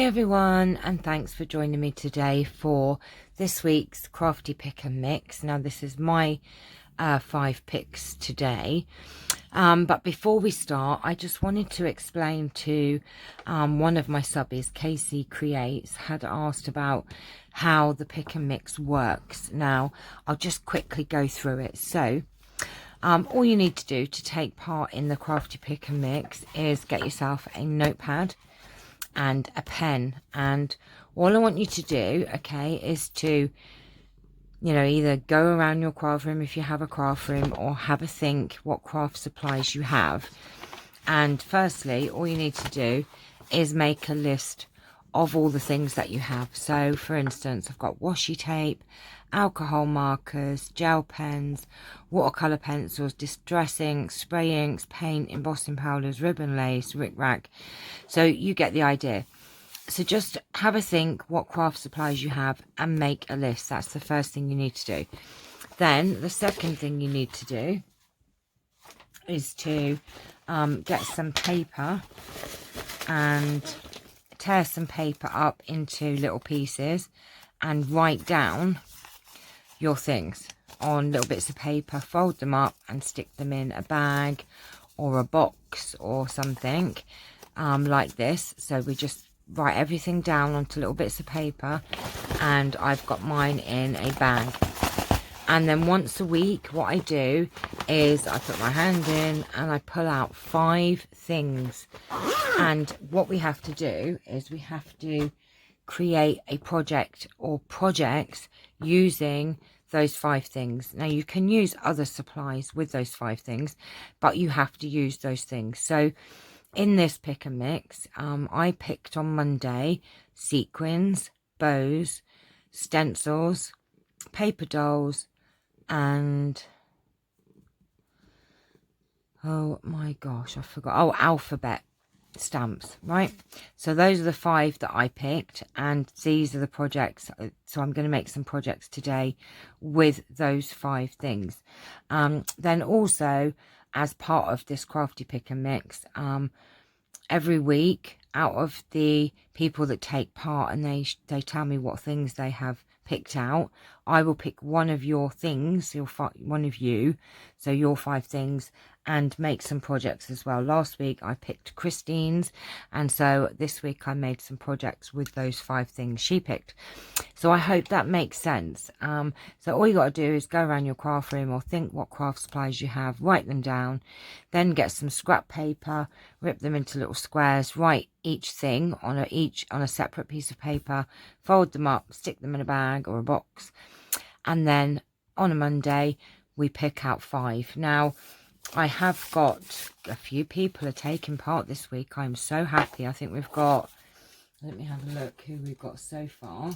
Hi everyone, and thanks for joining me today for this week's Crafty Pick and Mix. Now this is my 5 picks today, but before we start I just wanted to explain to one of my subbies, Casey Creates, had asked about how the pick and mix works. Now I'll just quickly go through it. So all you need to do to take part in the Crafty Pick and Mix is get yourself a notepad and a pen, and all I want you to do, okay, is to, you know, either go around your craft room if you have a craft room, or have a think what craft supplies you have. And firstly, all you need to do is make a list of all the things that you have. So for instance, I've got washi tape, alcohol markers, gel pens, watercolor pencils, distress inks, spray inks, paint, embossing powders, ribbon lace, rickrack. So you get the idea. So just have a think what craft supplies you have and make a list. That's the first thing you need to do. Then the second thing you need to do is to get some paper and tear some paper up into little pieces and write down your things on little bits of paper, fold them up and stick them in a bag or a box or something like this. So we just write everything down onto little bits of paper, and I've got mine in a bag. And then once a week what I do is I put my hand in and I pull out 5 things, and what we have to do is we have to create a project or projects using those 5 things. Now you can use other supplies with those 5 things, but you have to use those things. So in this pick and mix, I picked on Monday sequins, bows, stencils, paper dolls, and oh my gosh, I forgot. Oh, alphabet stamps, right? So those are the 5 that I picked, and these are the projects. So I'm going to make some projects today with those 5 things. Then also, as part of this Crafty Pick and Mix, every week, out of the people that take part and they tell me what things they have picked out, I will pick one of your things, one of you, so your 5 things, and make some projects as well. Last week I picked Christine's, and so this week I made some projects with those 5 things she picked. So I hope that makes sense. So all you got to do is go around your craft room or think what craft supplies you have, write them down, then get some scrap paper, rip them into little squares, write each thing on a separate piece of paper, fold them up, stick them in a bag or a box, and then on a Monday we pick out 5. Now I have got a few people are taking part this week. I'm so happy. I think we've got, let me have a look who we've got so far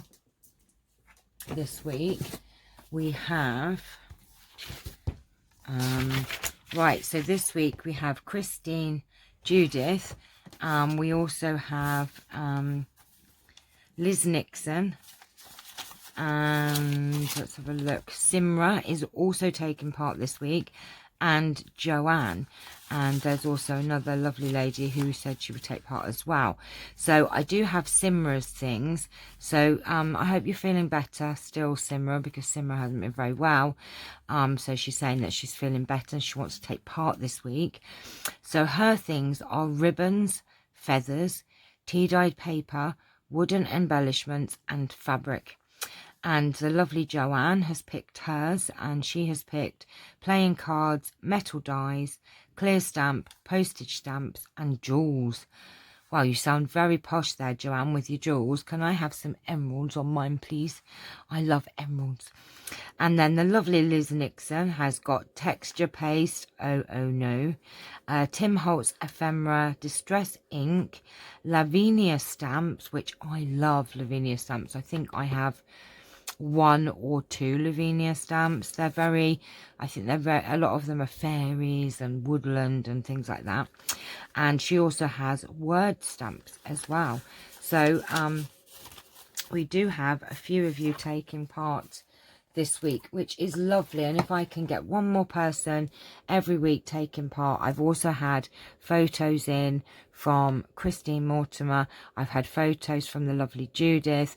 this week. We have right, so this week we have Christine, Judith, we also have Liz Nixon, and let's have a look, Simra is also taking part this week, and Joanne, and there's also another lovely lady who said she would take part as well. So I do have Simra's things, so I hope you're feeling better still, Simra, because Simra hasn't been very well. So she's saying that she's feeling better and she wants to take part this week. So her things are ribbons, feathers, tea-dyed paper, wooden embellishments and fabric. And the lovely Joanne has picked hers, and she has picked playing cards, metal dies, clear stamp, postage stamps and jewels. Wow, you sound very posh there, Joanne, with your jewels. Can I have some emeralds on mine, please? I love emeralds. And then the lovely Liz Nixon has got texture paste, oh no, Tim Holtz ephemera, distress ink, Lavinia stamps, which I love Lavinia stamps. I think I have 1 or 2 Lavinia stamps. They're very, I think they're very, a lot of them are fairies and woodland and things like that. And she also has word stamps as well. So we do have a few of you taking part this week, which is lovely. And if I can get one more person every week taking part. I've also had photos in from Christine Mortimer. I've had photos from the lovely Judith,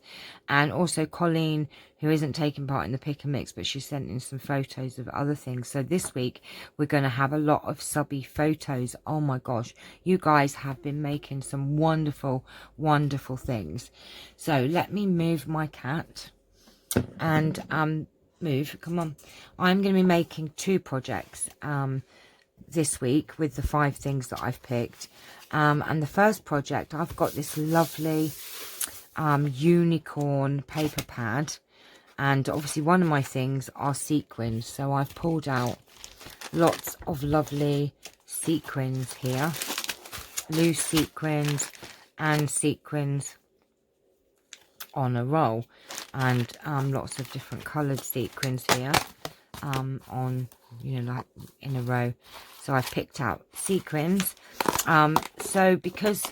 and also Colleen, who isn't taking part in the pick and mix, but she sent in some photos of other things. So this week we're going to have a lot of subby photos. Oh my gosh, you guys have been making some wonderful things. So let me move my cat and move, come on. I'm going to be making 2 projects this week with the 5 things that I've picked, and the first project, I've got this lovely unicorn paper pad, and obviously one of my things are sequins, so I've pulled out lots of lovely sequins here, loose sequins and sequins on a roll, and lots of different colored sequins here on, you know, like in a row. So I've picked out sequins. So because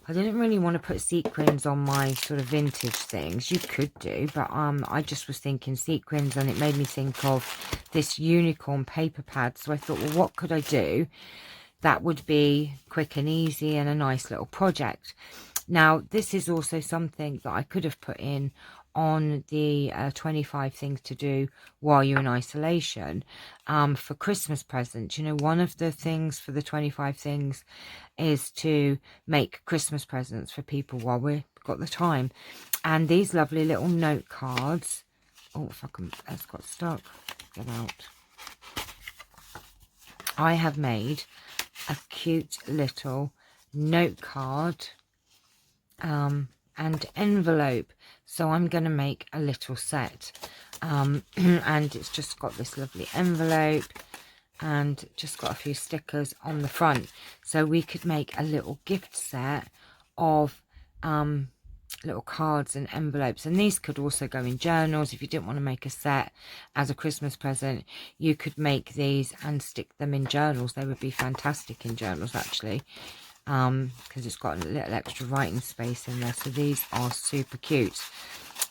I didn't really want to put sequins on my sort of vintage things, you could do, but I just was thinking sequins, and it made me think of this unicorn paper pad. So I thought, well, what could I do that would be quick and easy and a nice little project? Now, this is also something that I could have put in on the 25 things to do while you're in isolation for Christmas presents. You know, one of the things for the 25 things is to make Christmas presents for people while we've got the time. And these lovely little note cards. Oh, fucking, that's got stuck. Get out. I have made a cute little note card and envelope, so I'm going to make a little set, and it's just got this lovely envelope and just got a few stickers on the front, so we could make a little gift set of little cards and envelopes. And these could also go in journals. If you didn't want to make a set as a Christmas present, you could make these and stick them in journals. They would be fantastic in journals, actually, because it's got a little extra writing space in there. So these are super cute.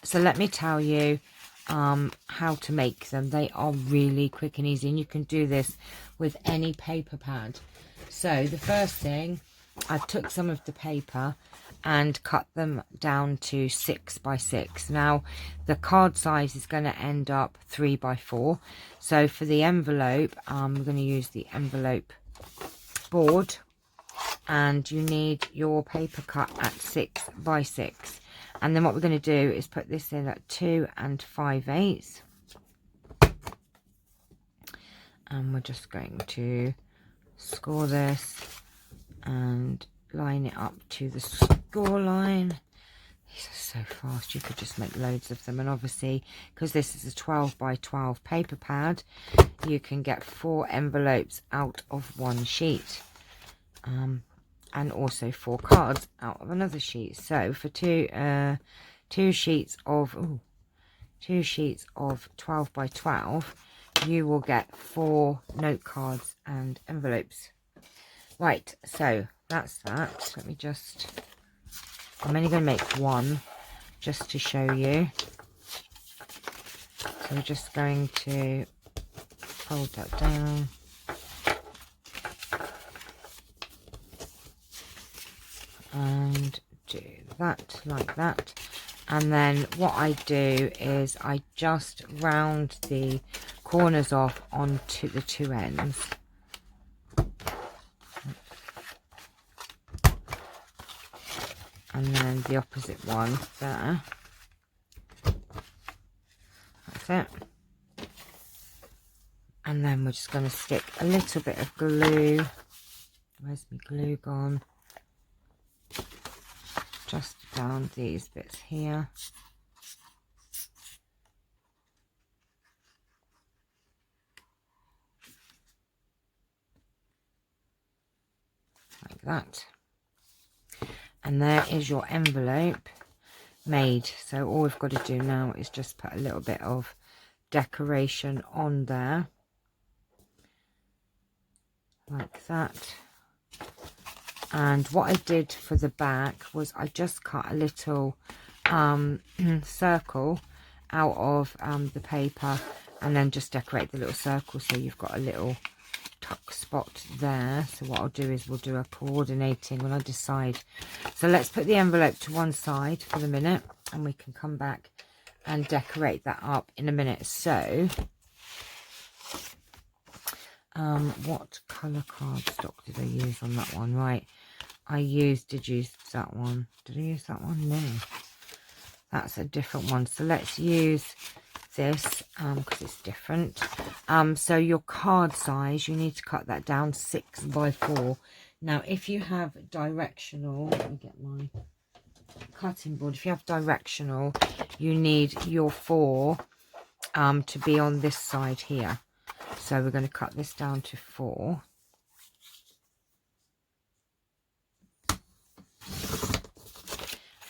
So let me tell you how to make them. They are really quick and easy, and you can do this with any paper pad. So the first thing, I took some of the paper and cut them down to 6 by 6. Now the card size is going to end up 3 by 4. So for the envelope, we're going to use the envelope board, and you need your paper cut at 6 by 6. And then what we're going to do is put this in at 2 5/8, and we're just going to score this and line it up to the score line. These are so fast, you could just make loads of them. And obviously, because this is a 12 by 12 paper pad, you can get 4 envelopes out of one sheet, and also 4 cards out of another sheet. So for two sheets of 12 by 12, you will get 4 note cards and envelopes. Right, so that's that. Let me just, I'm only going to make one just to show you. So we're just going to fold that down. And do that like that. And then what I do is I just round the corners off onto the 2 ends. And then the opposite one there. That's it. And then we're just going to stick a little bit of glue. Where's my glue gone? Just down these bits here. Like that. And there is your envelope made. So all we've got to do now is just put a little bit of decoration on there. Like that. And what I did for the back was I just cut a little circle out of the paper, and then just decorate the little circle so you've got a little tuck spot there. So what I'll do is we'll do a coordinating when I decide. So let's put the envelope to one side for the minute, and we can come back and decorate that up in a minute. So what colour cardstock did I use on that one? Right, did use that one. Did I use that one? No, that's a different one. So let's use this because it's different. So your card size, you need to cut that down 6 by 4. Now if you have directional, let me get my cutting board. If you have directional, you need your 4 to be on this side here. So we're going to cut this down to 4.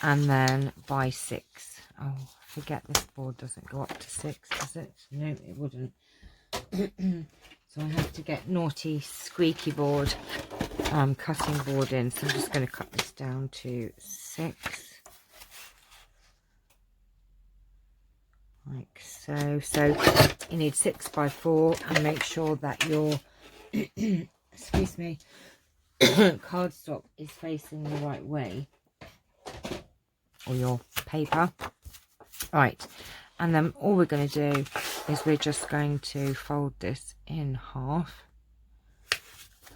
And then by 6. Oh, forget this board doesn't go up to 6, does it? No, it wouldn't. So I have to get naughty squeaky board cutting board in. So I'm just going to cut this down to 6. Like so. So you need 6 by 4, and make sure that your excuse me, cardstock is facing the right way, or your paper. Right, and then all we're going to do is we're just going to fold this in half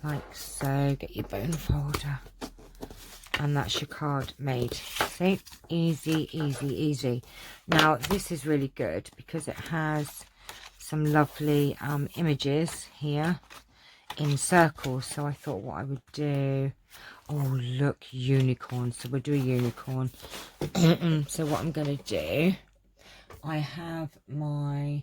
like so. Get your bone folder, and that's your card made. See, easy, easy, easy. Now this is really good because it has some lovely images here in circles. So I thought what I would do, oh look, unicorn. So we'll do a unicorn. So what I'm going to do, I have my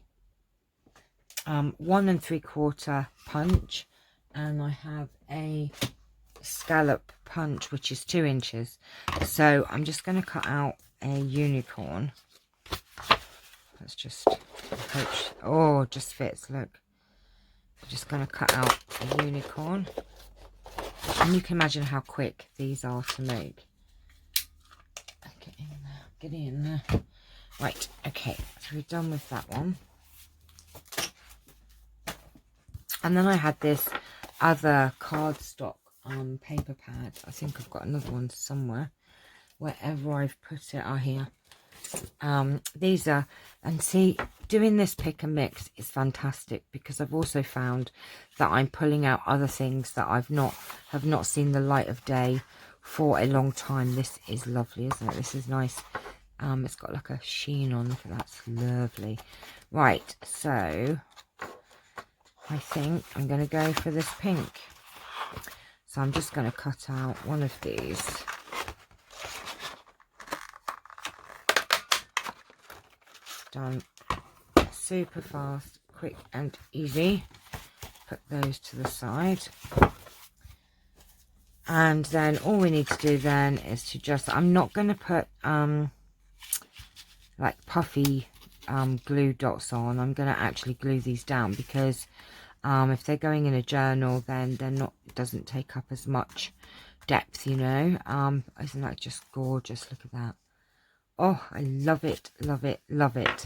1 3/4 punch, and I have a scallop punch which is 2 inches. So I'm just going to cut out a unicorn. Let's just approach. Oh, it just fits, look. I'm just going to cut out a unicorn, and you can imagine how quick these are to make. Get in there, get in there. Right, okay, so we're done with that one. And then I had this other cardstock paper pad. I think I've got another one somewhere. Wherever I've put it, are here. These are, and see, doing this pick and mix is fantastic because I've also found that I'm pulling out other things that have not seen the light of day for a long time. This is lovely, isn't it? This is nice. It's got like a sheen on. Look at that, it's lovely. Right, so I think I'm going to go for this pink. So I'm just going to cut out one of these. Done. Super fast, quick and easy. Put those to the side. And then all we need to do then is to just, I'm not going to put like puffy glue dots on. I'm going to actually glue these down because if they're going in a journal, then they're not, it doesn't take up as much depth, you know. Isn't that just gorgeous? Look at that. Oh, I love it, love it, love it.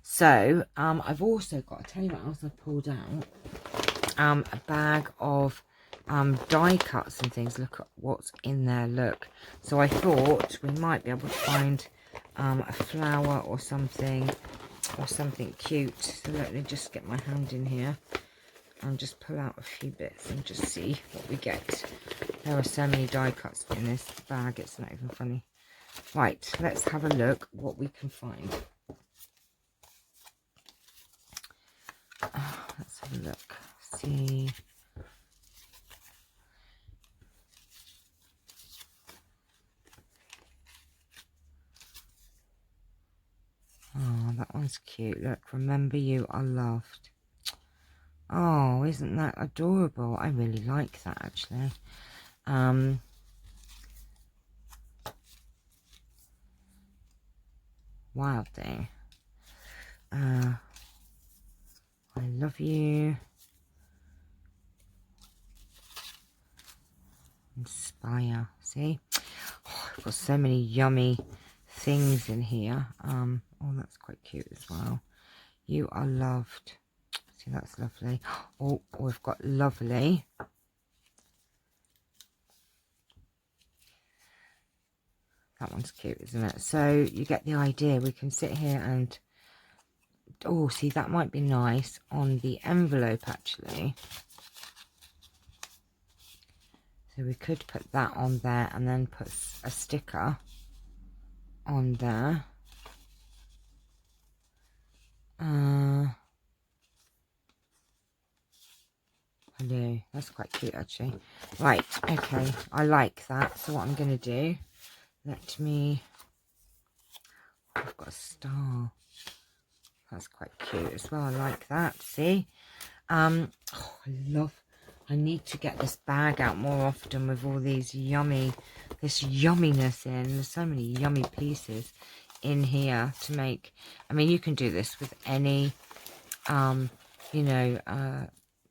So I've also got, I'll tell you what else I pulled out, a bag of die cuts and things. Look at what's in there, look. So I thought we might be able to find a flower or something cute. So let me just get my hand in here and just pull out a few bits and just see what we get. There are so many die cuts in this bag, it's not even funny. Right, let's have a look what we can find. Let's have a look, see. Oh, that one's cute. Look, remember you are loved. Oh, isn't that adorable? I really like that, actually. Wild thing. I love you. Inspire. See? Oh, I've got so many yummy things in here. Oh, that's quite cute as well. You are loved. See, that's lovely. Oh, we've got lovely. That one's cute, isn't it? So you get the idea. We can sit here and, oh, see, that might be nice on the envelope, actually. So we could put that on there and then put a sticker on there. Hello, that's quite cute actually. Right, okay, I like that. So what I'm going to do, let me, I've got a star. That's quite cute as well. I like that. See, oh, I need to get this bag out more often with all these this yumminess in. There's so many yummy pieces in here to make. I mean, you can do this with any, you know,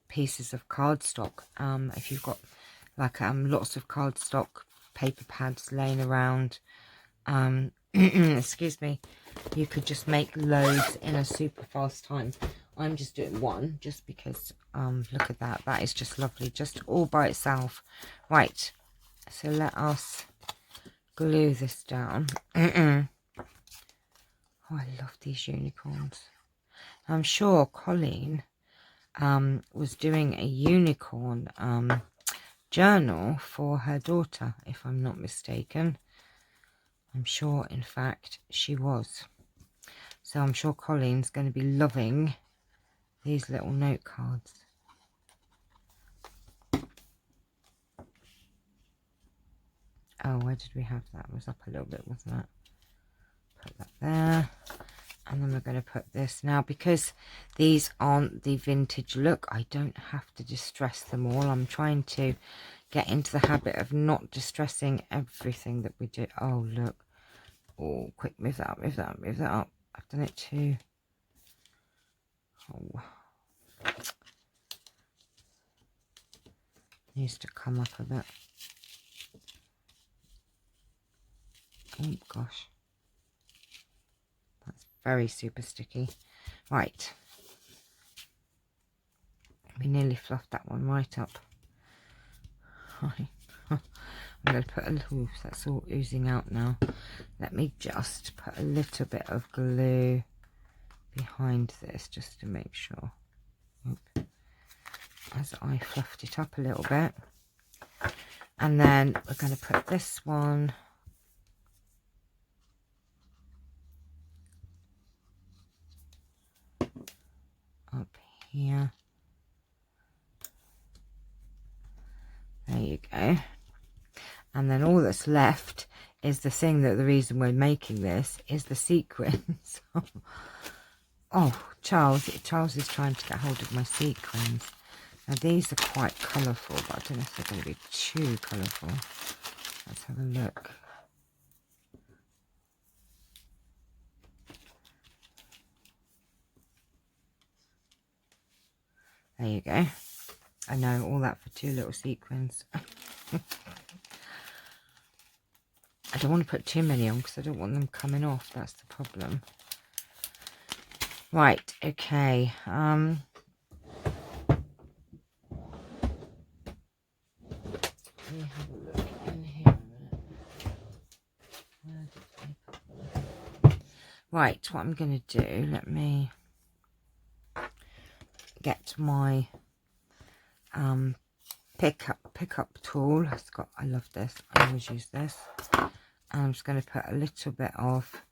pieces of cardstock. If you've got like lots of cardstock paper pads laying around, excuse me, you could just make loads in a super fast time. I'm just doing one just because look at that, that is just lovely, just all by itself. Right, so let us glue this down. Oh, I love these unicorns. I'm sure Colleen was doing a unicorn journal for her daughter, if I'm not mistaken. I'm sure, in fact, she was. So I'm sure Colleen's going to be loving these little note cards. Oh, where did we have that? It was up a little bit, wasn't it? Put that there. And then we're going to put this. Now, because these aren't the vintage look, I don't have to distress them all. I'm trying to get into the habit of not distressing everything that we do. Oh, look. Oh, quick, move that up, move that up, move that up. I've done it too. Oh. Needs to come up a bit. Oh, gosh. That's very super sticky. Right. We nearly fluffed that one right up. Right. I'm going to put a little, that's all oozing out now. Let me just put a little bit of glue behind this just to make sure. Oop. As I fluffed it up a little bit. And then we're going to put this one up here. There you go. And then all that's left is the thing that the reason we're making this is the sequins. Oh, Charles is trying to get hold of my sequins. Now these are quite colourful, but I don't know if they're going to be too colourful. Let's have a look. There you go. I know, all that for 2 little sequins. I don't want to put too many on because I don't want them coming off. That's the problem. Right, okay. Let me have a look in here a minute. Right, what I'm going to do, let me get my pick up tool. I love this. I always use this. And I'm just going to put a little bit of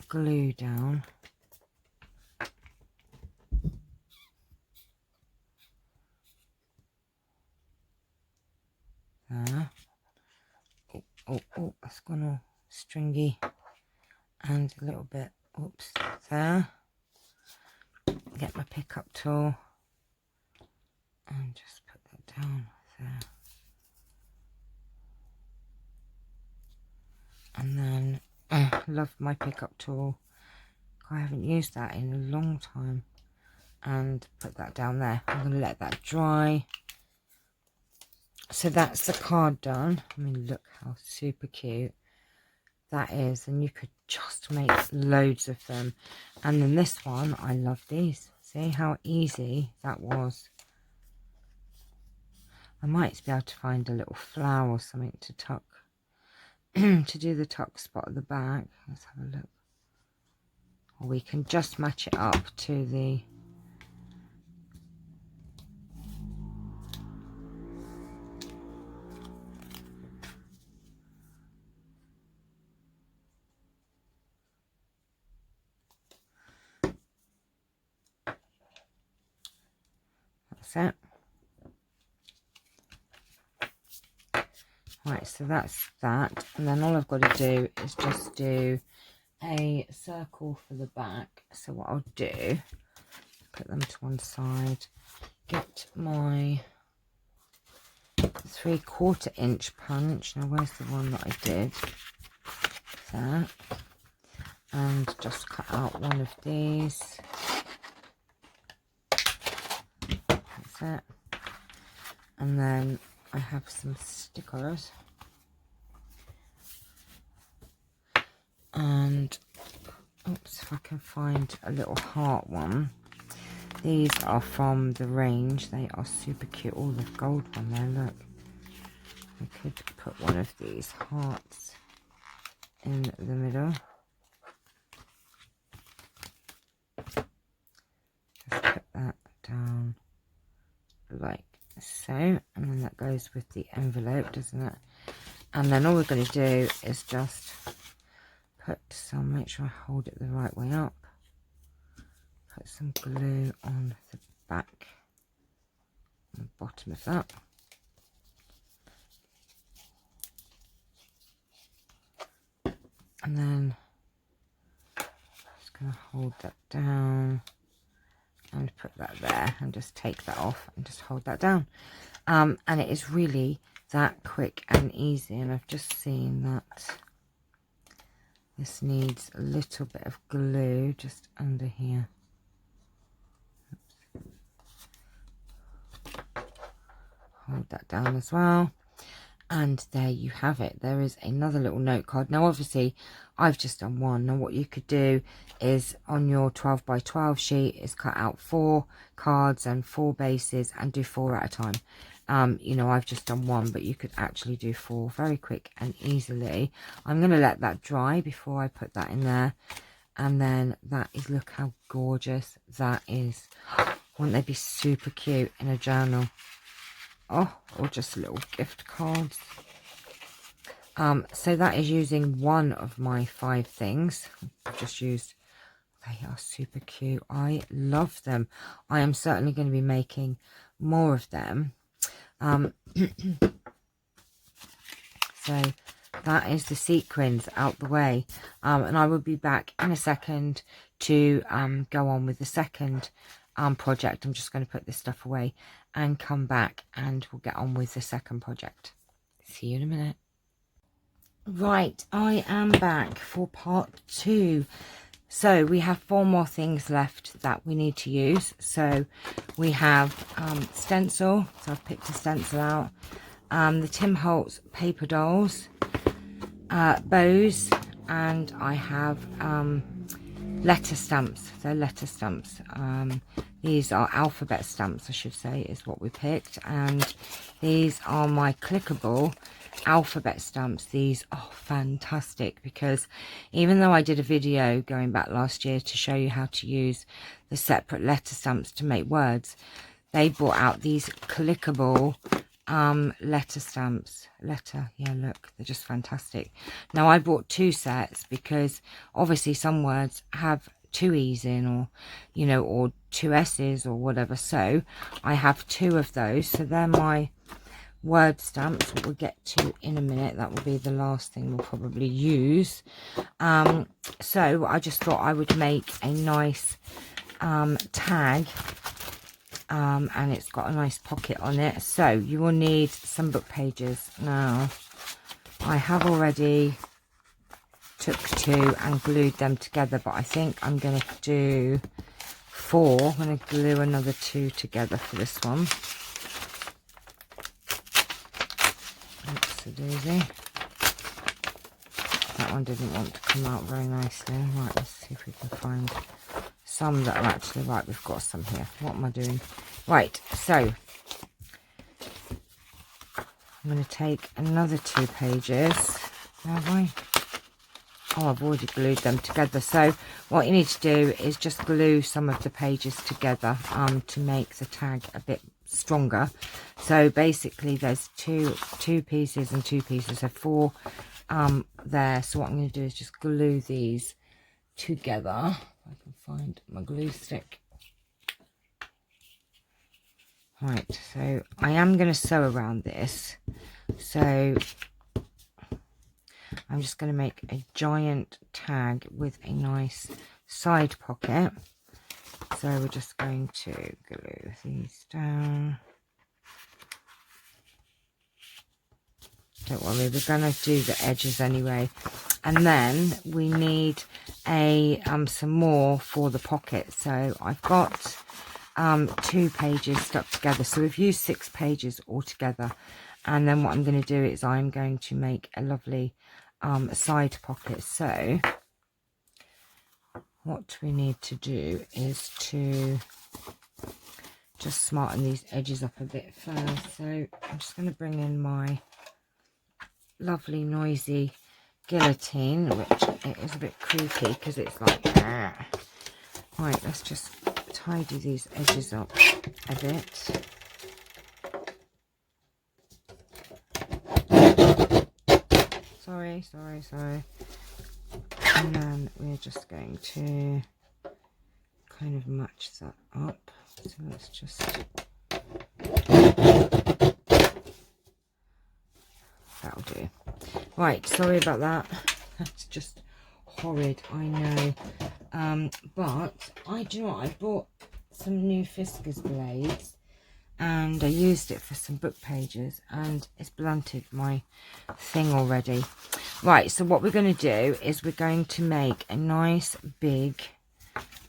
glue down. There. Oh, that's gone all stringy. And a little bit, oops, there. Get my pickup tool and just put that down there. And then, love my pickup tool. I haven't used that in a long time. And put that down there. I'm going to let that dry. So that's the card done. I mean, look how super cute that is, and you could just make loads of them. And then this one, I love these. See how easy that was. I might be able to find a little flower or something to tuck to do the tuck spot at the back. Let's have a look. Or we can just match it up to the it. Right, so that's that, and then all I've got to do is just do a circle for the back. So what I'll do, put them to one side, get my 3/4 inch punch. Now where's the one that I did? There. And just cut out one of these. That's it. And then I have some stickers, and oops, if I can find a little heart one. These are from the range. They are super cute. Oh, the gold one there, look. I could put one of these hearts in the middle. Just put that down like so, and then that goes with the envelope, doesn't it? And then all we're going to do is just put some, make sure I hold it the right way up, put some glue on the back and the bottom of that. And then just going to hold that down and put that there, and just take that off and just hold that down. And it is really that quick and easy. And I've just seen that this needs a little bit of glue just under here. Oops. Hold that down as well. And there you have it. There is another little note card. Now obviously I've just done one. Now what you could do is on your 12 by 12 sheet is cut out 4 cards and 4 bases and do 4 at a time. You know, I've just done one, but you could actually do 4 very quick and easily. I'm going to let that dry before I put that in there. And then that is, look how gorgeous that is. Wouldn't they be super cute in a journal? Oh, or just little gift cards. So that is using one of my 5 things. I've just used, they are super cute. I love them. I am certainly going to be making more of them. So that is the sequins out the way. And I will be back in a second to go on with the second project. I'm just going to put this stuff away and come back, and we'll get on with the second project. See you in a minute. Right, I am back for part 2. So we have 4 more things left that we need to use. So we have stencil. So I've picked a stencil out. The Tim Holtz paper dolls, bows, and I have letter stamps. They're letter stamps. These are alphabet stamps, I should say, is what we picked. And these are my clickable alphabet stamps. These are fantastic, because even though I did a video going back last year to show you how to use the separate letter stamps to make words, they brought out these clickable letter stamps. Yeah, look, they're just fantastic. Now I bought 2 sets because obviously some words have 2 E's in, or you know, or 2 S's or whatever, so I have 2 of those. So they're my word stamps, what we'll get to in a minute. That will be the last thing we'll probably use. So I just thought I would make a nice tag, and it's got a nice pocket on it. So you will need some book pages. Now I have already took 2 and glued them together, but I think I'm going to do 4. I'm going to glue another 2 together for this one. Oopsie-daisy. That one didn't want to come out very nicely. Right, let's see if we can find some that are actually right. We've got some here. What am I doing? Right, so I'm going to take another 2 pages. Have I? Oh, I've already glued them together. So what you need to do is just glue some of the pages together to make the tag a bit stronger. So basically there's two pieces and 2 pieces, so 4 there. So what I'm going to do is just glue these together. If I can find my glue stick. Right, so I am going to sew around this. So I'm just going to make a giant tag with a nice side pocket. So we're just going to glue these down. Don't worry, we're going to do the edges anyway. And then we need a some more for the pocket. So I've got 2 pages stuck together. So we've used 6 pages altogether. And then what I'm going to do is I'm going to make a lovely side pocket. So what we need to do is to just smarten these edges up a bit first. So I'm just going to bring in my lovely noisy guillotine, which it is a bit creaky because it's like that. Right, let's just tidy these edges up a bit. Sorry. And then we're just going to kind of match that up. So let's just... That'll do. Right, sorry about that. That's just horrid, I know. But do you know what? I bought some new Fiskars blades and I used it for some book pages and it's blunted my thing already. Right, so what we're going to do is we're going to make a nice big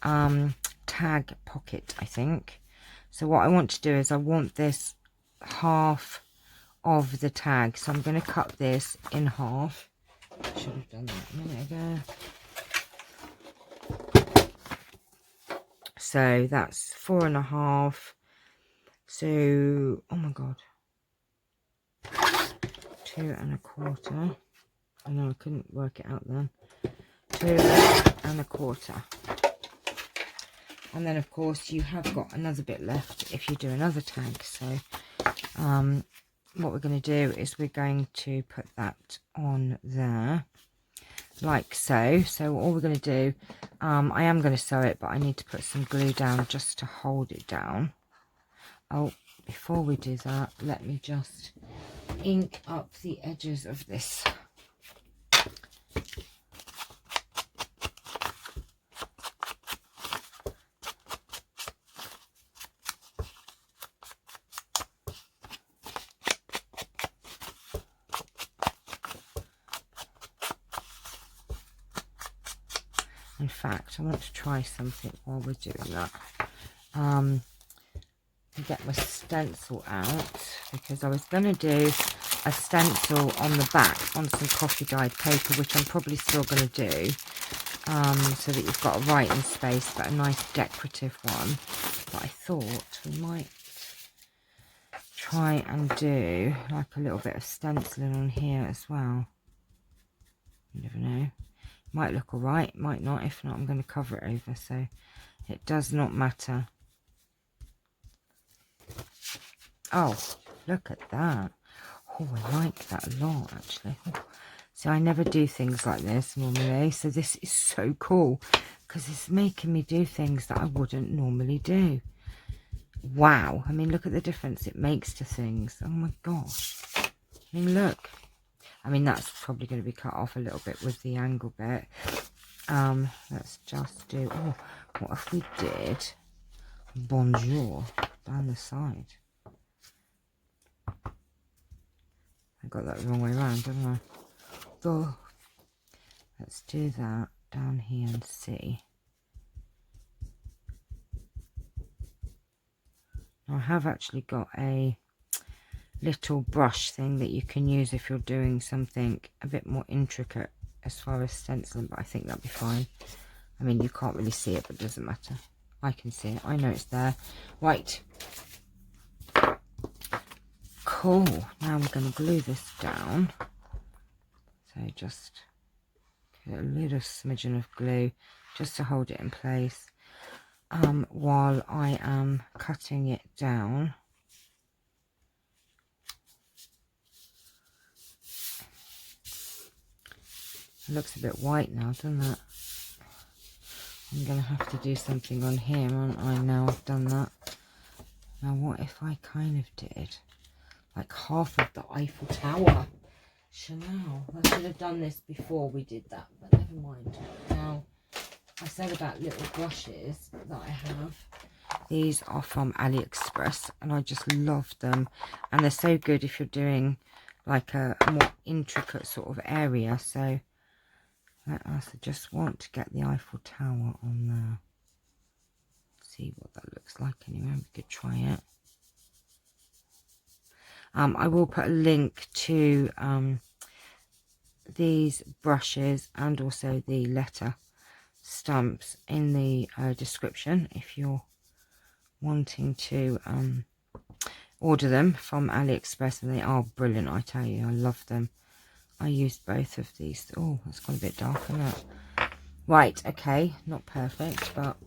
tag pocket, I think. So what I want to do is I want this half of the tag, so I'm going to cut this in half. I should have done that a minute ago. So that's 4.5. So, oh my god, 2.25. I know I couldn't work it out then. 2.25. And then of course you have got another bit left if you do another tag. So what we're going to do is we're going to put that on there like so. So all we're going to do, I am going to sew it, but I need to put some glue down just to hold it down. Oh, before we do that, let me just ink up the edges of this. In fact, I want to try something while we're doing that. Get my stencil out because I was going to do a stencil on the back on some coffee dyed paper, which I'm probably still going to do, so that you've got a writing space, but a nice decorative one. But I thought we might try and do like a little bit of stenciling on here as well. You never know. Might look alright, might not. If not, I'm going to cover it over, so it does not matter. Oh, look at that. Oh, I like that a lot, actually. Oh. So I never do things like this normally, so this is so cool because it's making me do things that I wouldn't normally do. Wow. I mean, look at the difference it makes to things. Oh my gosh. I mean, look. I mean, that's probably going to be cut off a little bit with the angle bit. Let's just do... Oh, what if we did bonjour down the side? I got that the wrong way around, didn't I? Oh, let's do that down here and see. Now, I have actually got a little brush thing that you can use if you're doing something a bit more intricate as far as stenciling, but I think that'll be fine. I mean, you can't really see it, but it doesn't matter. I can see it. I know it's there. Right. Cool. Now we're going to glue this down. So just get a little smidgen of glue just to hold it in place while I am cutting it down. It looks a bit white now, doesn't it? I'm going to have to do something on here, aren't I, now I've done that. Now what if I kind of did like half of the Eiffel Tower? Chanel. I should have done this before we did that, but never mind. Now, I said about little brushes that I have. These are from AliExpress, and I just love them. And they're so good if you're doing like a more intricate sort of area. So, let us just want to get the Eiffel Tower on there. See what that looks like anyway. We could try it. I will put a link to these brushes and also the letter stamps in the description if you're wanting to order them from AliExpress, and they are brilliant, I tell you. I love them. I used both of these. Oh, that's gone a bit dark, isn't it? Right, okay, not perfect, but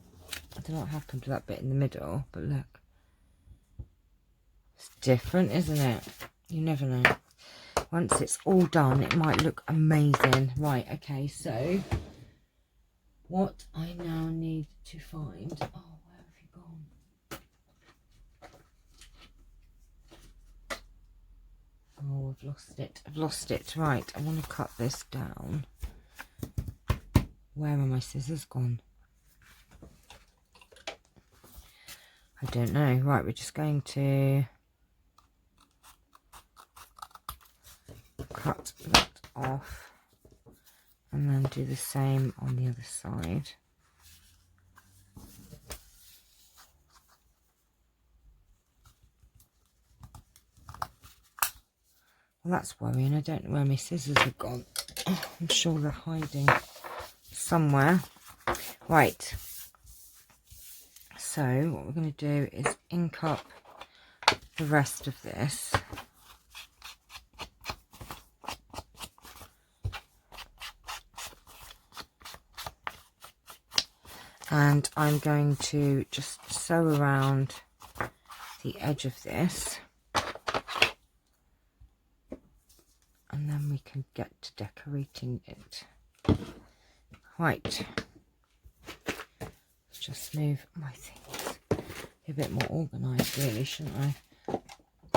I don't know what happened to that bit in the middle, but look. It's different, isn't it? You never know. Once it's all done, it might look amazing. Right, okay, so what I now need to find... Oh, where have you gone? Oh, I've lost it. I've lost it. Right, I want to cut this down. Where are my scissors gone? I don't know. Right, we're just going to cut that off and then do the same on the other side. Well, that's worrying. I don't know where my scissors have gone. Oh, I'm sure they're hiding somewhere. Right, so what we're going to do is ink up the rest of this. And I'm going to just sew around the edge of this. And then we can get to decorating it. Right. Let's just move my things. Be a bit more organised really, shouldn't I?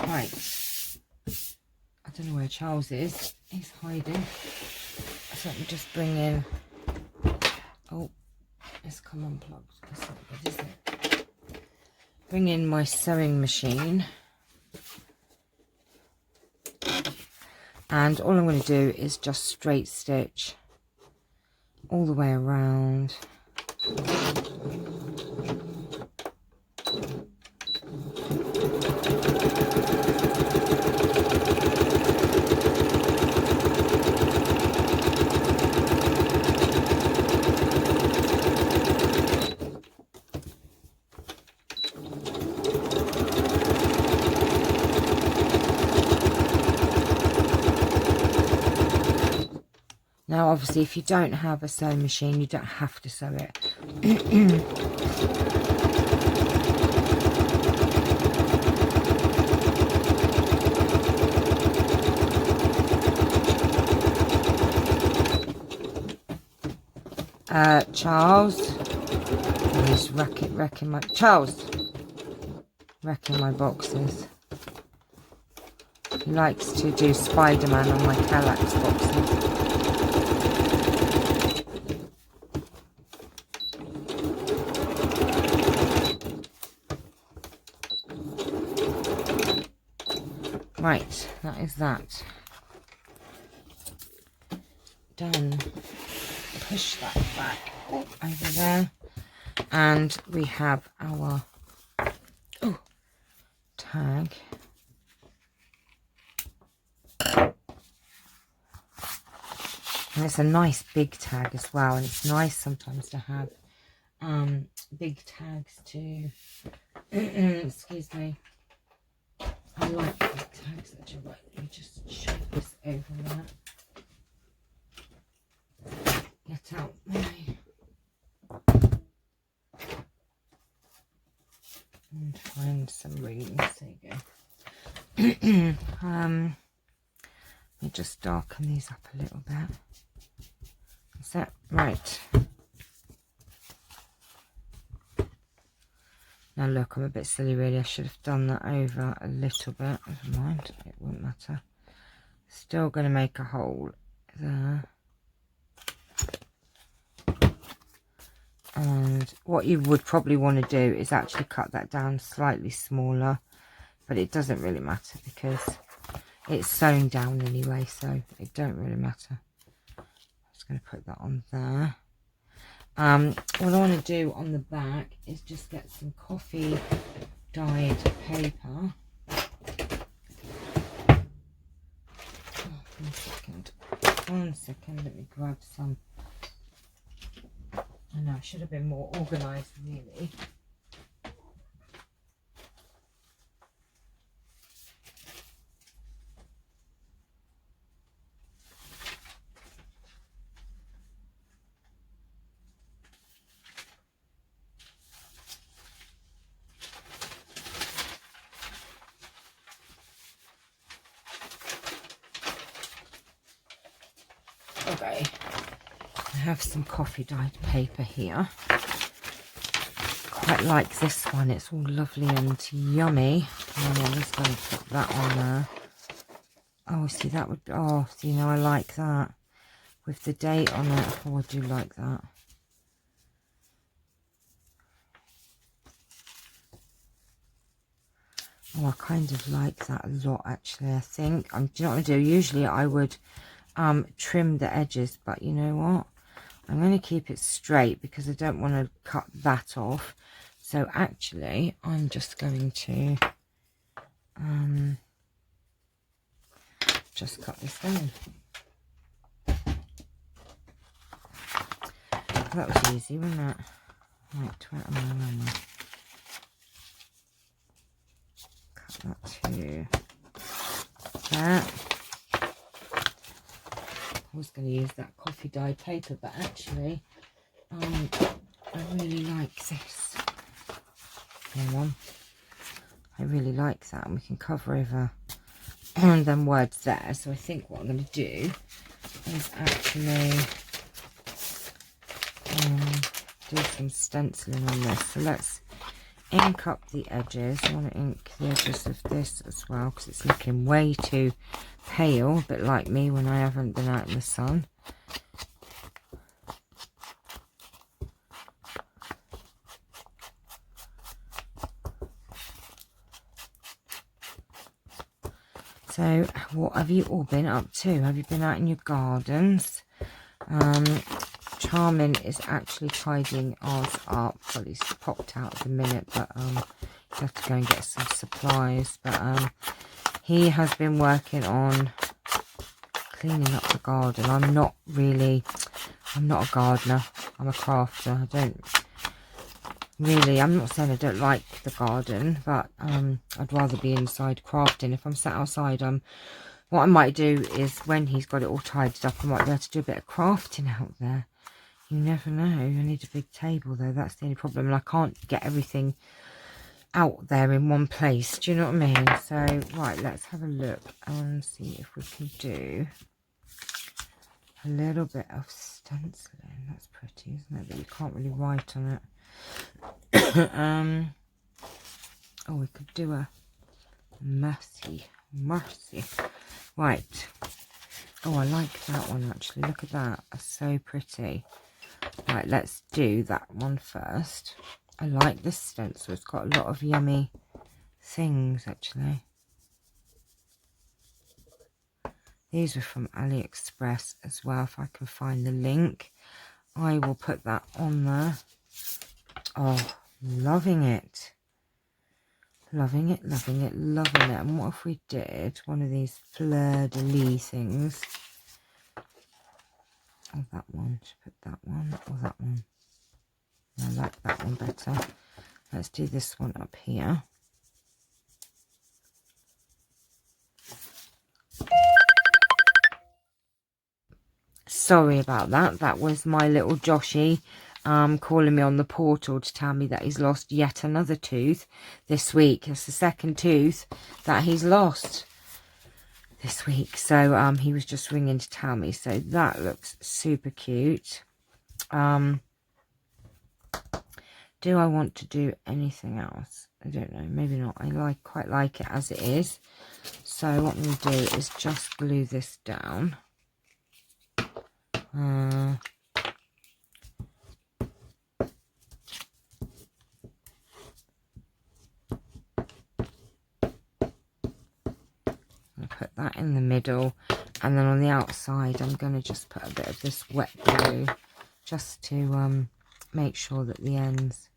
Right. I don't know where Charles is. He's hiding. So let me just bring in... Oh. It's come unplugged. That's not good, is it? Bring in my sewing machine. And all I'm going to do is just straight stitch all the way around. Now, obviously, if you don't have a sewing machine, you don't have to sew it. Charles. He's wrecking my... Charles! Wrecking my boxes. He likes to do Spider-Man on my Kallax boxes. Right, that is that. Done. Push that back over there. And we have our tag. And it's a nice big tag as well, and it's nice sometimes to have big tags too. Excuse me. I like big tags actually. Right, let me just shove this over that. Get out my and find some rings. There you go. Let me just darken these up a little bit. Is that right? Now look, I'm a bit silly really. I should have done that over a little bit. Never mind, it won't matter. Still going to make a hole there. And what you would probably want to do is actually cut that down slightly smaller, but it doesn't really matter because it's sewn down anyway, so it don't really matter. I'm just going to put that on there. What I want to do on the back is just get some coffee dyed paper. One second, let me grab some. I know I should have been more organised really. Okay, I have some coffee dyed paper here. Quite like this one, it's all lovely and yummy. And I'm just going to put that on there. Oh, see, that would be, oh, see, now I like that with the date on it. Oh, I do like that. Oh, I kind of like that a lot actually. I think do you know what I do? Usually I would trim the edges, but you know what, I'm going to keep it straight because I don't want to cut that off. So actually I'm just going to just cut this down. That was easy, wasn't it? Right, where am I? Cut that to there. I was going to use that coffee dyed paper, but actually I really like this. One. I really like that, and we can cover over them words there. So I think what I'm going to do is actually do some stenciling on this. So let's ink up the edges. I want to ink the edges of this as well because it's looking way too pale, a bit like me when I haven't been out in the sun. So what have you all been up to? Have you been out in your gardens? Charming is actually tidying ours up. Well, he's popped out at the minute, but you have to go and get some supplies. But he has been working on cleaning up the garden. I'm not a gardener. I'm a crafter. I'm not saying I don't like the garden, but I'd rather be inside crafting. If I'm sat outside, what I might do is when he's got it all tidied up, I might be able to do a bit of crafting out there. You never know. I need a big table though. That's the only problem. And I can't get everything out there in one place. Do you know what I mean? So, right, let's have a look and see if we can do a little bit of stenciling. That's pretty, isn't it? But you can't really write on it. Oh, we could do a mercy. Right. Oh, I like that one actually. Look at that. That's so pretty. Right, let's do that one first. I like this stencil. It's got a lot of yummy things actually. These are from AliExpress as well. If I can find the link, I will put that on there. Oh, loving it. Loving it. And what if we did one of these fleur-de-lis things? or that one. Should put that one or that one? I like that one better. Let's do this one up here. Sorry about that. That was my little Joshy calling me on the portal to tell me that he's lost yet another tooth this week. It's the second tooth that he's lost this week. So he was just ringing to tell me. So that looks super cute. Do I want to do anything else? I don't know. Maybe not. I quite like it as it is. So what I'm going to do is just glue this down. Put that in the middle, and then on the outside I'm going to just put a bit of this wet glue just to make sure that the ends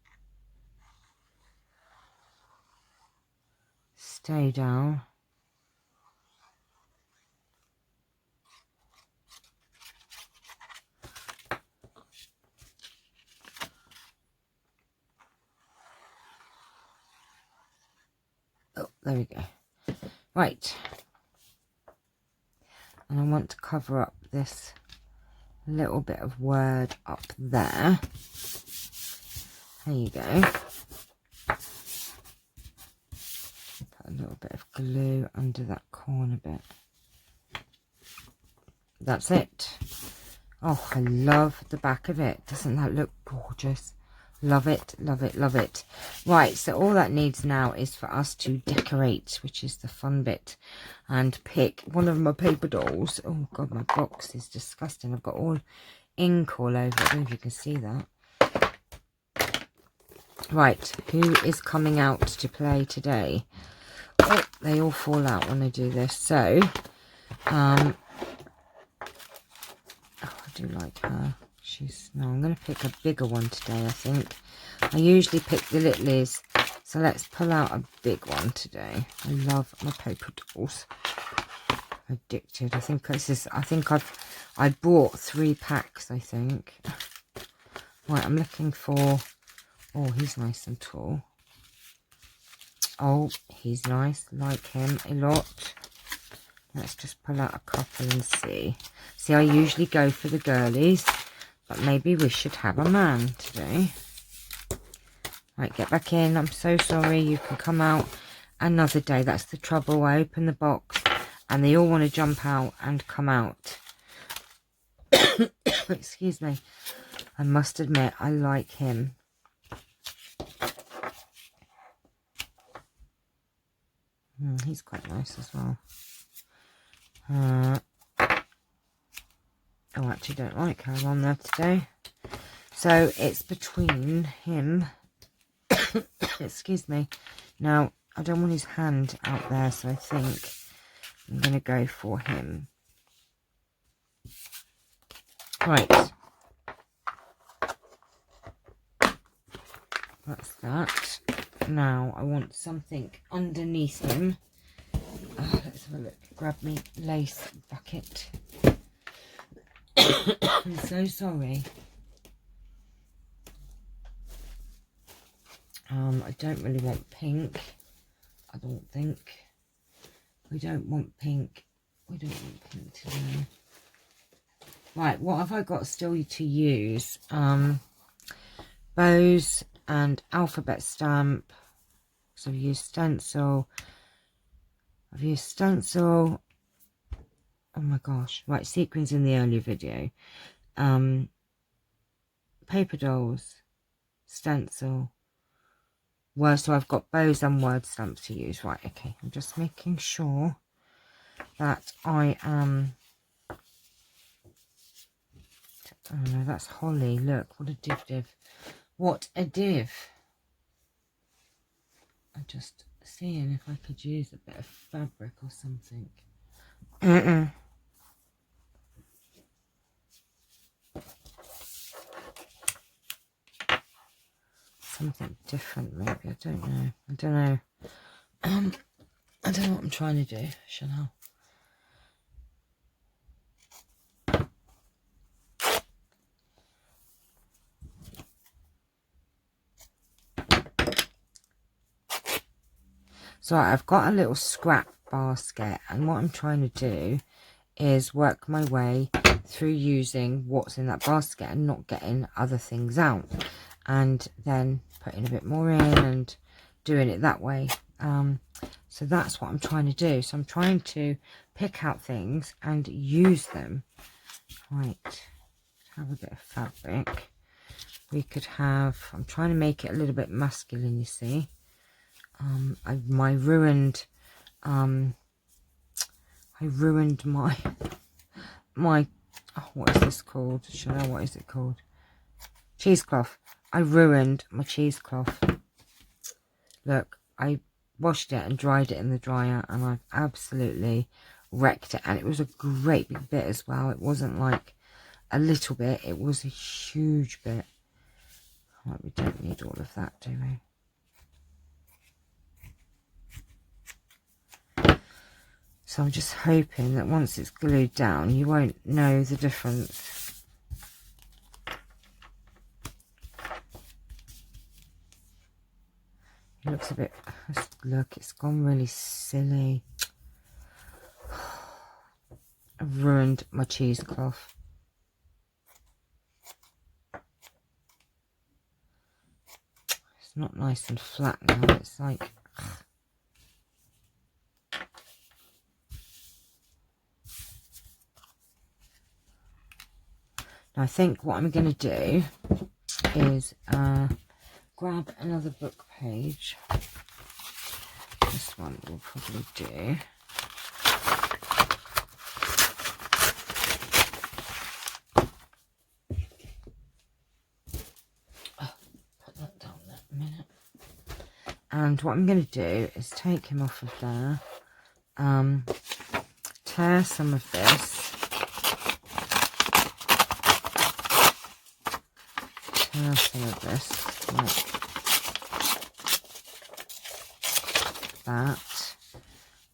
stay down. Oh, there we go. Right. And I want to cover up this little bit of word up there. There you go. Put a little bit of glue under that corner bit. That's it. Oh, I love the back of it. Doesn't that look gorgeous? Love it, love it, love it. Right, so all that needs now is for us to decorate, which is the fun bit, and pick one of my paper dolls. Oh God, my box is disgusting. I've got all ink all over it. I don't know if you can see that. Right, who is coming out to play today? Oh, they all fall out when I do this. So, oh, I do like her. No, I'm going to pick a bigger one today, I think. I usually pick the littlies, so let's pull out a big one today. I love my paper dolls. Addicted. I think this is, I bought 3 packs, I think. Right, I'm looking for, oh, he's nice and tall. Oh, he's nice, like him a lot. Let's just pull out a couple and see. See, I usually go for the girlies, but maybe we should have a man today. Right, get back in. I'm so sorry. You can come out another day. That's the trouble. I open the box and they all want to jump out and come out. Excuse me. I must admit, I like him. He's quite nice as well. Oh, I actually don't like her on there today. So it's between him. Excuse me. Now, I don't want his hand out there, so I think I'm going to go for him. Right. That's that. Now, I want something underneath him. Let's have a look. Grab me lace bucket. I'm so sorry. I don't really want pink. I don't think. We don't want pink. We don't want pink today. Right, what have I got still to use? Bows and alphabet stamp. So I've used stencil. Oh my gosh. Right, sequins in the earlier video. Paper dolls. Stencil. Well, so I've got bows and word stamps to use. Right, okay. I'm just making sure that I am... Oh no, that's holly. Look, what a div. What a div. I'm just seeing if I could use a bit of fabric or something. Something different, maybe. I don't know. I don't know what I'm trying to do, Chanel. So I've got a little scrap basket, and what I'm trying to do is work my way through using what's in that basket and not getting other things out, and then putting a bit more in and doing it that way. So that's what I'm trying to do. So I'm trying to pick out things and use them. Right, have a bit of fabric. We could have, I'm trying to make it a little bit masculine, you see. I ruined my oh, what is this called? Should I know what is it called? Cheesecloth. I ruined my cheesecloth. Look, I washed it and dried it in the dryer, and I've absolutely wrecked it. And it was a great big bit as well. It wasn't like a little bit, it was a huge bit. Right, we don't need all of that, do we? So I'm just hoping that once it's glued down, you won't know the difference. It looks a bit, look, it's gone really silly. I've ruined my cheesecloth. It's not nice and flat now, it's like... Now I think what I'm going to do is grab another book page. This one will probably do. Oh, put that down there a minute. And what I'm going to do is take him off of there, tear some of this. Some of this like that,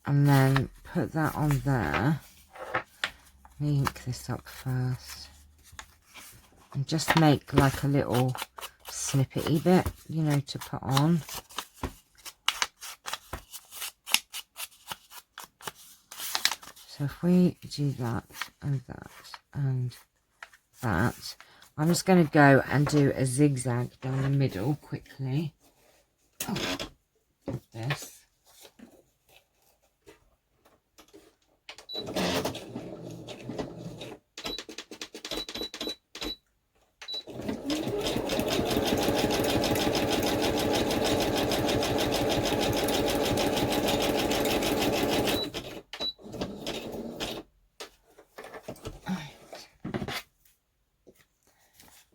and then put that on there. Ink this up first and just make like a little snippety bit, you know, to put on. So if we do that and that and that, I'm just going to go and do a zigzag down the middle quickly. Oh, like this.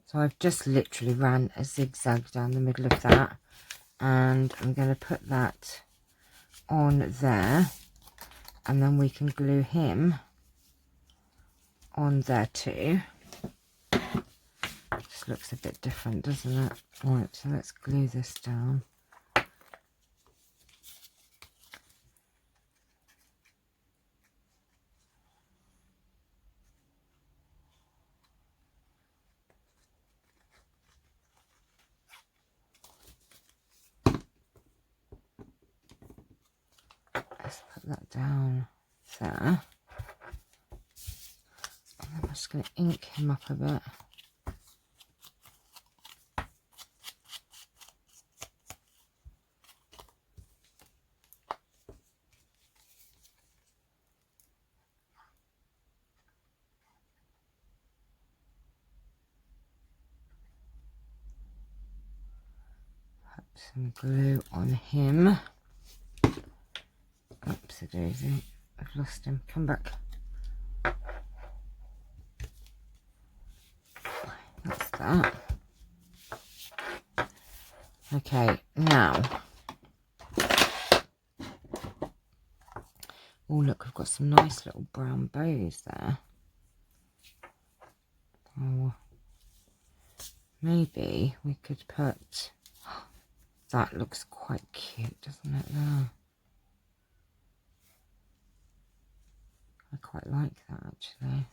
So I've just literally ran a zigzag down the middle of that, and I'm going to put that on there, and then we can glue him on there too. Just looks a bit different, doesn't it? Right, so let's glue this down. Let's put that down there. And then I'm just going to ink him up a bit. Put some glue on him. Oopsie daisy, I've lost him. Come back. That's that. Okay, now. Oh, look, we've got some nice little brown bows there. Oh, maybe we could put... That looks quite cute, doesn't it, there? I quite like that, actually.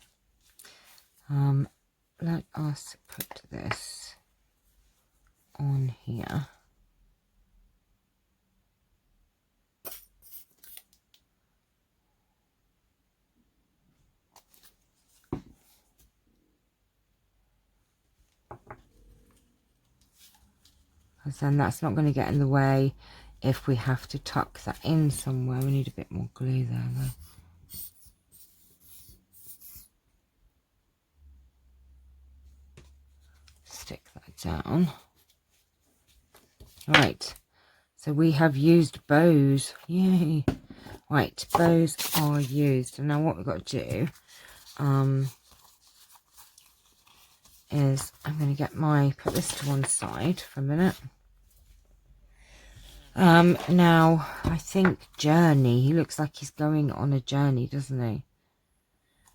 Let us put this on here. because then that's not going to get in the way if we have to tuck that in somewhere. We need a bit more glue there though. Stick that down. Right, so we have used bows. Yay. Right, bows are used. And now what we've got to do is I'm going to get put this to one side for a minute. Now I think journey, he looks like he's going on a journey, doesn't he?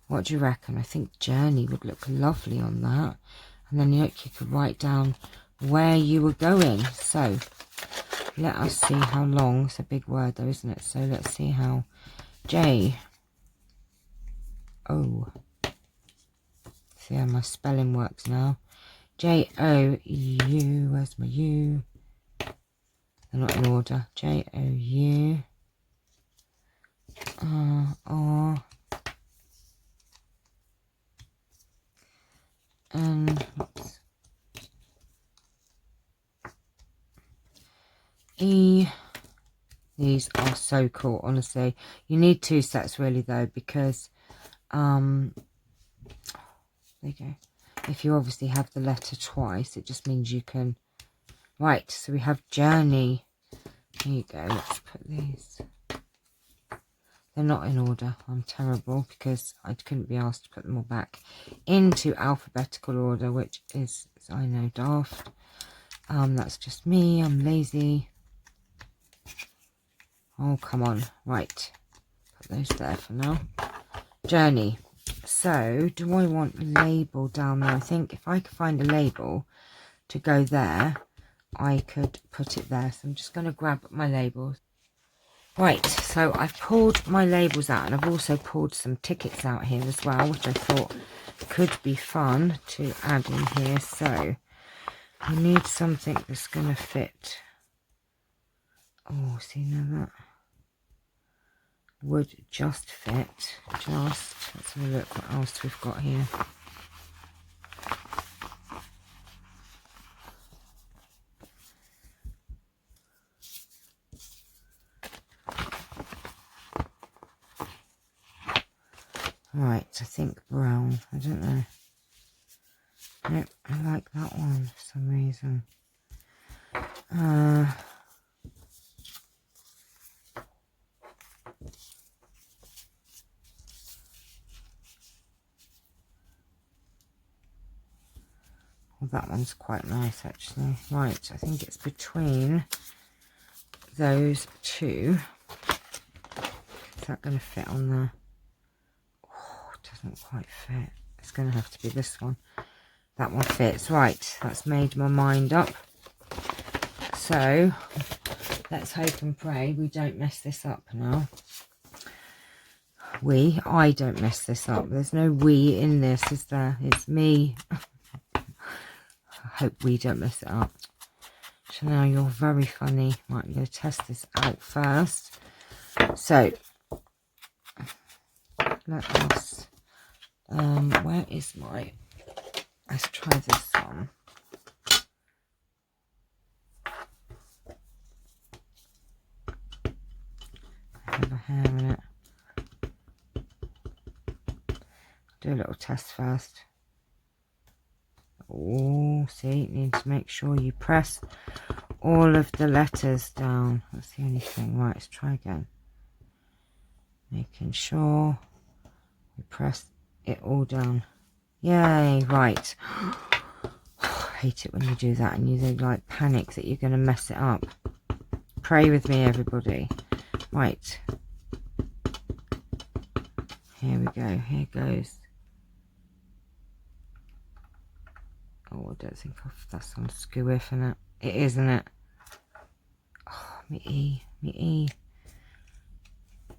What do you reckon? I think journey would look lovely on that. And then you could write down where you were going. So let us see how long. It's a big word though, isn't it? So let's see how J-O. See how my spelling works now. J-O-U. Where's my U? They're not in order. J-O-U. R. And E. These are so cool, honestly. You need 2 sets really though, because there you go. If you obviously have the letter twice, it just means you can. Right, so we have journey. Here you go. Let's put these. They're not in order. I'm terrible because I couldn't be asked to put them all back into alphabetical order, which is, I know, daft. That's just me. I'm lazy. Oh, come on. Right. Put those there for now. Journey. So, do I want a label down there? I think if I could find a label to go there, I could put it there. So I'm just going to grab my labels. Right, so I've pulled my labels out, and I've also pulled some tickets out here as well, which I thought could be fun to add in here. So I need something that's going to fit. Oh, see, now that would just fit. Let's have a look what else we've got here. Right, I think brown. I don't know. Nope, I like that one for some reason. Well, that one's quite nice actually. Right, I think it's between those two. Is that going to fit on there? Oh, it doesn't quite fit. It's going to have to be this one. That one fits. Right, that's made my mind up. So let's hope and pray we don't mess this up now. I don't mess this up. There's no we in this, is there? It's me. I hope we don't mess it up. Chanel, you're very funny. Right, I'm going to test this out first. So let us, where is my, let's try this one. I have a hair in it. Do a little test first. Oh, see, you need to make sure you press all of the letters down. That's the only thing. Right, let's try again. Making sure we press it all down. Yay, right. I hate it when you do that and you like panic that you're going to mess it up. Pray with me, everybody. Right. Here we go. Here goes. Oh, I don't think that's on skew-if, isn't it? It is, isn't it? Oh, me E.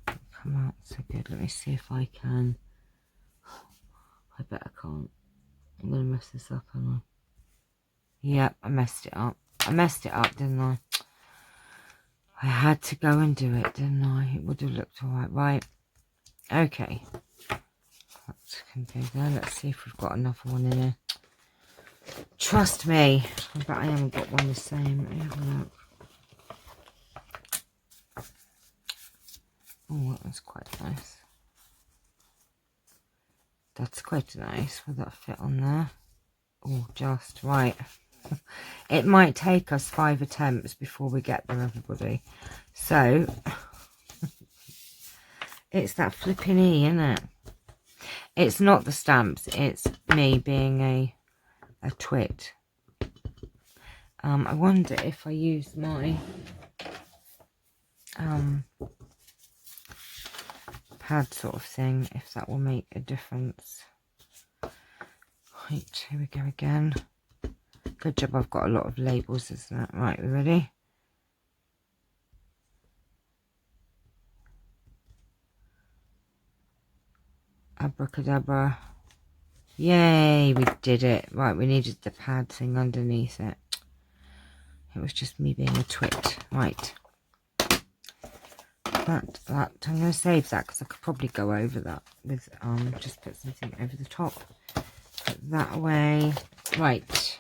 Come out so good. Let me see if I can. I bet I can't. I'm going to mess this up, aren't I? Yep, I messed it up. I messed it up, didn't I? I had to go and do it, didn't I? It would have looked alright. Right. Okay. That can go there. Let's see if we've got another one in here. Trust me. I bet I haven't got one the same. Let me have a look. Oh, that's quite nice. That's quite nice. Will that fit on there? Oh, just right. It might take us 5 attempts before we get them, everybody. So, it's that flipping E, isn't it? It's not the stamps. It's me being a twit. I wonder if I use my pad sort of thing, if that will make a difference. Right, here we go again. Good job, I've got a lot of labels, isn't it? Right, we ready? Abracadabra. Yay, we did it. Right, we needed the pad thing underneath it. It was just me being a twit. Right. That. I'm going to save that because I could probably go over that with, just put something over the top. Put that away. Right.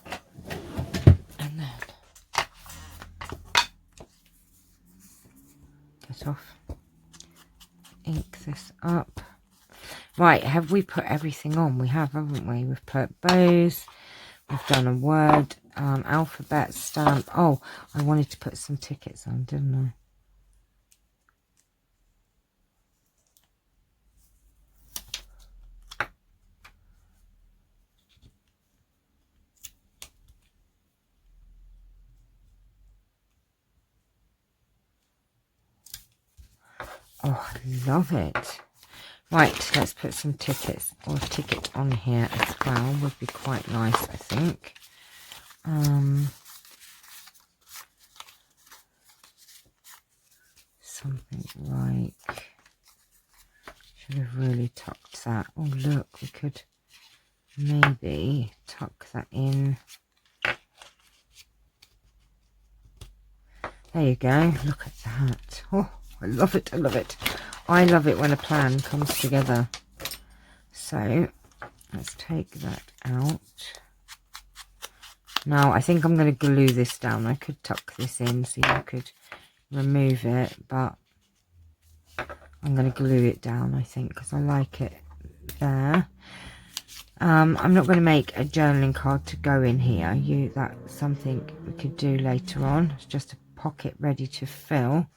And then get off. Ink this up. Right, have we put everything on? We have, haven't we? We've put bows. We've done a word, alphabet stamp. Oh, I wanted to put some tickets on, didn't I? Oh, I love it. Right, let's put some tickets or a ticket on here as well. Would be quite nice, I think. Something like, should have really tucked that. Oh, look, we could maybe tuck that in. There you go. Look at that. Oh, I love it. I love it. I love it when a plan comes together. So let's take that out. Now I think I'm going to glue this down. I could tuck this in so you could remove it, but I'm going to glue it down, I think, because I like it there. I'm not going to make a journaling card to go in here. That's something we could do later on. It's just a pocket ready to fill.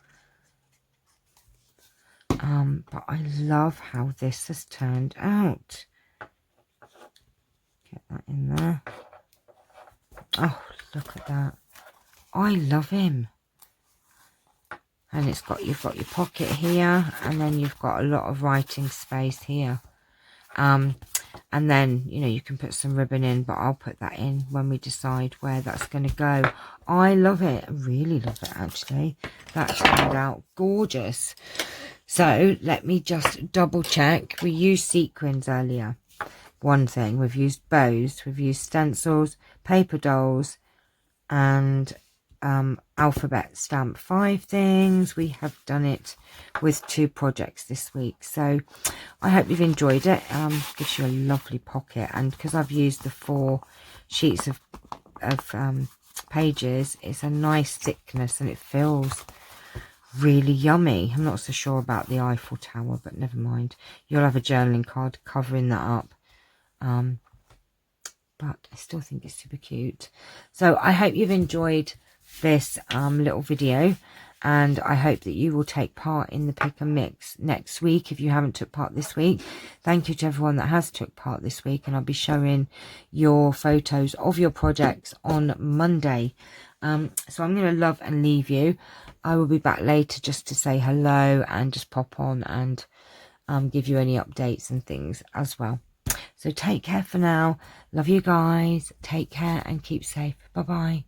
But I love how this has turned out. Get that in there. Oh, look at that. I love him. And you've got your pocket here, and then you've got a lot of writing space here. And then, you know, you can put some ribbon in, but I'll put that in when we decide where that's going to go. I love it. I really love it, actually. That turned out gorgeous. So let me just double check. We used sequins earlier. One thing, we've used bows, we've used stencils, paper dolls, and alphabet stamp. 5 things. We have done it with 2 projects this week. So I hope you've enjoyed it. Gives you a lovely pocket, and because I've used the 4 sheets of pages, it's a nice thickness and it feels really yummy. I'm not so sure about the Eiffel Tower, but never mind. You'll have a journaling card covering that up. But I still think it's super cute. So I hope you've enjoyed this little video, and I hope that you will take part in the pick and mix next week if you haven't took part this week. Thank you to everyone that has took part this week, and I'll be showing your photos of your projects on Monday. So I'm going to love and leave you. I will be back later just to say hello and just pop on and give you any updates and things as well. So take care for now. Love you guys. Take care and keep safe. Bye-bye.